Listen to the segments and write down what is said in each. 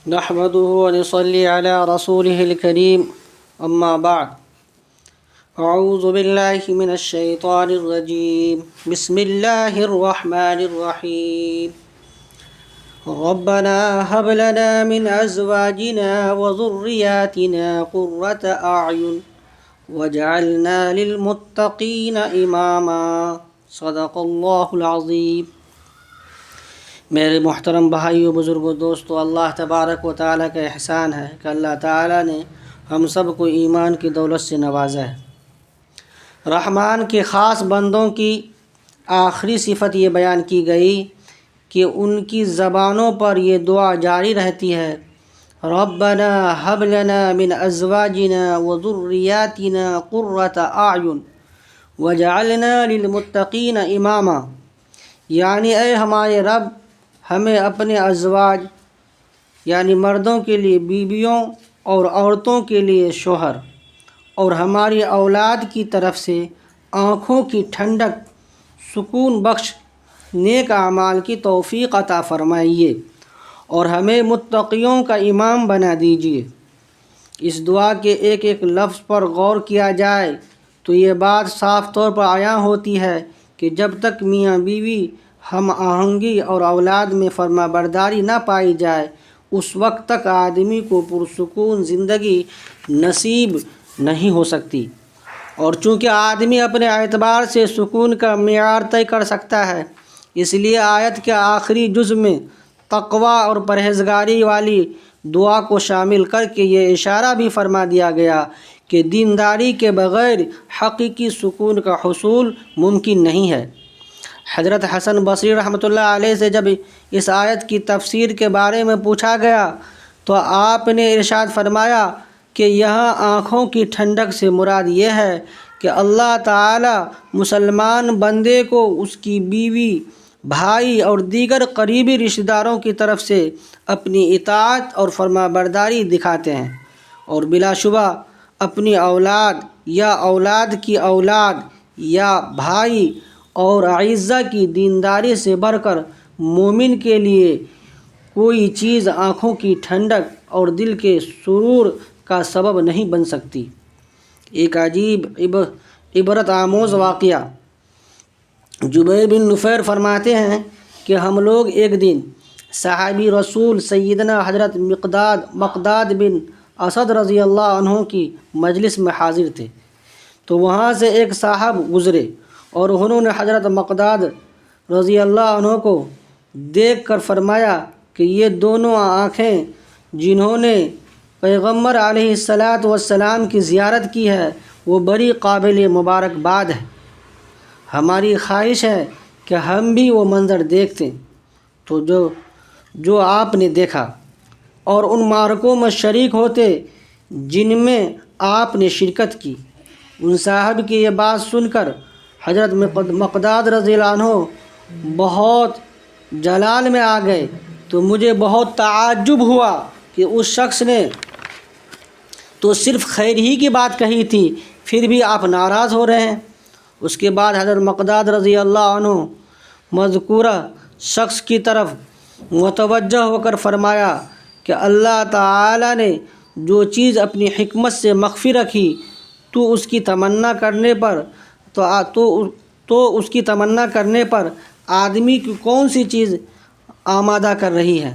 نحمده ونصلي على رسوله الكريم أما بعد أعوذ بالله من الشيطان الرجيم بسم الله الرحمن الرحيم ربنا هب لنا من أزواجنا وذرياتنا قرة أعين واجعلنا للمتقين إماما صدق اللہ العظیم۔ میرے محترم بھائیو، بزرگوں، دوستو، اللہ تبارک و تعالیٰ کا احسان ہے کہ اللہ تعالیٰ نے ہم سب کو ایمان کی دولت سے نوازا ہے۔ رحمان کے خاص بندوں کی آخری صفت یہ بیان کی گئی کہ ان کی زبانوں پر یہ دعا جاری رہتی ہے، ربنا ہب لنا من ازواجنا وذریاتنا قرۃ اعین وجعلنا للمتقین اماما، یعنی اے ہمارے رب، ہمیں اپنے ازواج یعنی مردوں کے لیے بیویوں اور عورتوں کے لیے شوہر اور ہماری اولاد کی طرف سے آنکھوں کی ٹھنڈک، سکون بخش نیک اعمال کی توفیق عطا فرمائیے اور ہمیں متقیوں کا امام بنا دیجیے۔ اس دعا کے ایک ایک لفظ پر غور کیا جائے تو یہ بات صاف طور پر عیاں ہوتی ہے کہ جب تک میاں بیوی ہم آہنگی اور اولاد میں فرما برداری نہ پائی جائے، اس وقت تک آدمی کو پرسکون زندگی نصیب نہیں ہو سکتی۔ اور چونکہ آدمی اپنے اعتبار سے سکون کا معیار طے کر سکتا ہے، اس لیے آیت کے آخری جز میں تقوی اور پرہیزگاری والی دعا کو شامل کر کے یہ اشارہ بھی فرما دیا گیا کہ دینداری کے بغیر حقیقی سکون کا حصول ممکن نہیں ہے۔ حضرت حسن بصری رحمۃ اللہ علیہ سے جب اس آیت کی تفسیر کے بارے میں پوچھا گیا تو آپ نے ارشاد فرمایا کہ یہاں آنکھوں کی ٹھنڈک سے مراد یہ ہے کہ اللہ تعالی مسلمان بندے کو اس کی بیوی، بھائی اور دیگر قریبی رشتہ داروں کی طرف سے اپنی اطاعت اور فرما برداری دکھاتے ہیں، اور بلا شبہ اپنی اولاد یا اولاد کی اولاد یا بھائی اور اعزہ کی دینداری سے بڑھ کر مومن کے لیے کوئی چیز آنکھوں کی ٹھنڈک اور دل کے سرور کا سبب نہیں بن سکتی۔ ایک عجیب عبرت آموز واقعہ، جبیر بن نفیر فرماتے ہیں کہ ہم لوگ ایک دن صحابی رسول سیدنا حضرت مقداد بن اسد رضی اللہ عنہ کی مجلس میں حاضر تھے، تو وہاں سے ایک صاحب گزرے اور انہوں نے حضرت مقداد رضی اللہ عنہ کو دیکھ کر فرمایا کہ یہ دونوں آنکھیں جنہوں نے پیغمبر علیہ السلام کی زیارت کی ہے وہ بڑی قابل مبارکباد ہے، ہماری خواہش ہے کہ ہم بھی وہ منظر دیکھتے تو جو آپ نے دیکھا اور ان معرکوں میں شریک ہوتے جن میں آپ نے شرکت کی۔ ان صاحب کی یہ بات سن کر حضرت مقداد رضی اللہ عنہ بہت جلال میں آ گئے، تو مجھے بہت تعجب ہوا کہ اس شخص نے تو صرف خیر ہی کی بات کہی تھی، پھر بھی آپ ناراض ہو رہے ہیں۔ اس کے بعد حضرت مقداد رضی اللہ عنہ مذکورہ شخص کی طرف متوجہ ہو کر فرمایا کہ اللہ تعالی نے جو چیز اپنی حکمت سے مخفی رکھی تو اس کی تمنا کرنے پر آدمی کی کون سی چیز آمادہ کر رہی ہے،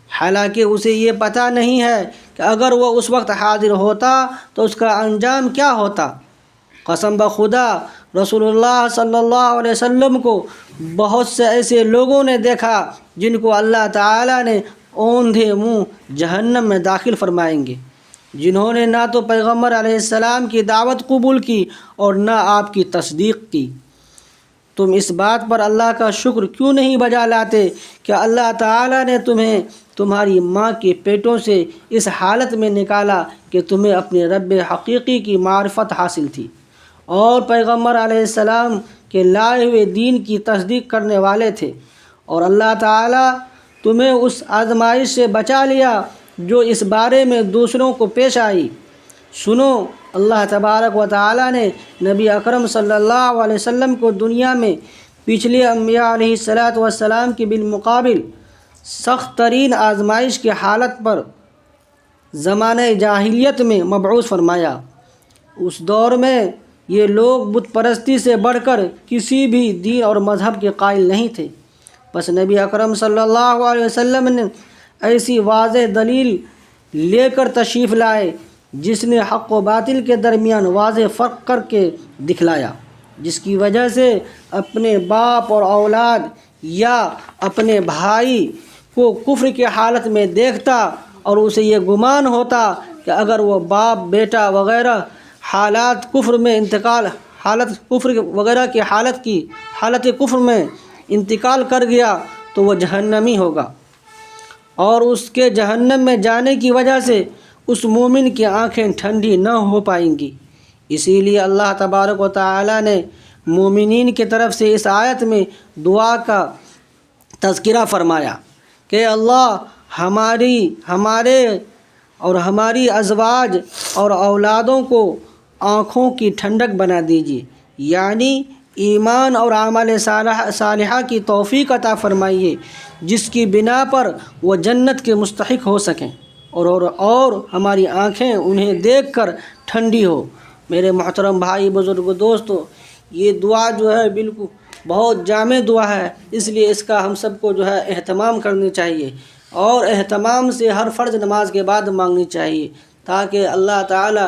حالانکہ اسے یہ پتہ نہیں ہے کہ اگر وہ اس وقت حاضر ہوتا تو اس کا انجام کیا ہوتا۔ قسم بخدا رسول اللہ صلی اللہ علیہ وسلم کو بہت سے ایسے لوگوں نے دیکھا جن کو اللہ تعالی نے اوندھے منہ جہنم میں داخل فرمائیں گے، جنہوں نے نہ تو پیغمبر علیہ السلام کی دعوت قبول کی اور نہ آپ کی تصدیق کی۔ تم اس بات پر اللہ کا شکر کیوں نہیں بجا لاتے کہ اللہ تعالیٰ نے تمہیں تمہاری ماں کے پیٹوں سے اس حالت میں نکالا کہ تمہیں اپنے رب حقیقی کی معرفت حاصل تھی اور پیغمبر علیہ السلام کے لائے ہوئے دین کی تصدیق کرنے والے تھے، اور اللہ تعالیٰ تمہیں اس آزمائش سے بچا لیا جو اس بارے میں دوسروں کو پیش آئی۔ سنو، اللہ تبارک و تعالیٰ نے نبی اکرم صلی اللہ علیہ وسلم کو دنیا میں پچھلے انبیاء علیہ السلام کی بالمقابل سخت ترین آزمائش کی حالت پر زمانہ جاہلیت میں مبعوث فرمایا۔ اس دور میں یہ لوگ بت پرستی سے بڑھ کر کسی بھی دین اور مذہب کے قائل نہیں تھے۔ بس نبی اکرم صلی اللہ علیہ وسلم نے ایسی واضح دلیل لے کر تشریف لائے جس نے حق و باطل کے درمیان واضح فرق کر کے دکھلایا، جس کی وجہ سے اپنے باپ اور اولاد یا اپنے بھائی کو کفر کی حالت میں دیکھتا اور اسے یہ گمان ہوتا کہ اگر وہ باپ بیٹا وغیرہ حالت کفر میں انتقال کر گیا تو وہ جہنمی ہوگا، اور اس کے جہنم میں جانے کی وجہ سے اس مومن کی آنکھیں ٹھنڈی نہ ہو پائیں گی۔ اسی لیے اللہ تبارک و تعالی نے مومنین کی طرف سے اس آیت میں دعا کا تذکرہ فرمایا کہ اللہ ہمارے اور ہماری ازواج اور اولادوں کو آنکھوں کی ٹھنڈک بنا دیجیے، یعنی ایمان اور اعمال صالحہ کی توفیق عطا فرمائیے جس کی بنا پر وہ جنت کے مستحق ہو سکیں اور ہماری آنکھیں انہیں دیکھ کر ٹھنڈی ہو۔ میرے محترم بھائی بزرگ دوستو، یہ دعا جو ہے بالکل بہت جامع دعا ہے، اس لیے اس کا ہم سب کو جو ہے اہتمام کرنی چاہیے، اور اہتمام سے ہر فرض نماز کے بعد مانگنی چاہیے تاکہ اللہ تعالی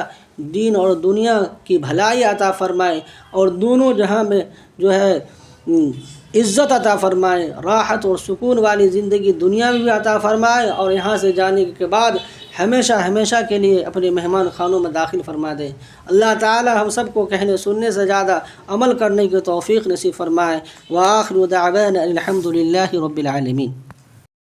دین اور دنیا کی بھلائی عطا فرمائے اور دونوں جہاں میں جو ہے عزت عطا فرمائے، راحت اور سکون والی زندگی دنیا میں بھی عطا فرمائے، اور یہاں سے جانے کے بعد ہمیشہ کے لیے اپنے مہمان خانوں میں داخل فرما دے۔ اللہ تعالی ہم سب کو کہنے سننے سے زیادہ عمل کرنے کی توفیق نصیب فرمائے۔ وآخر دعوانا الحمد للہ رب العالمین۔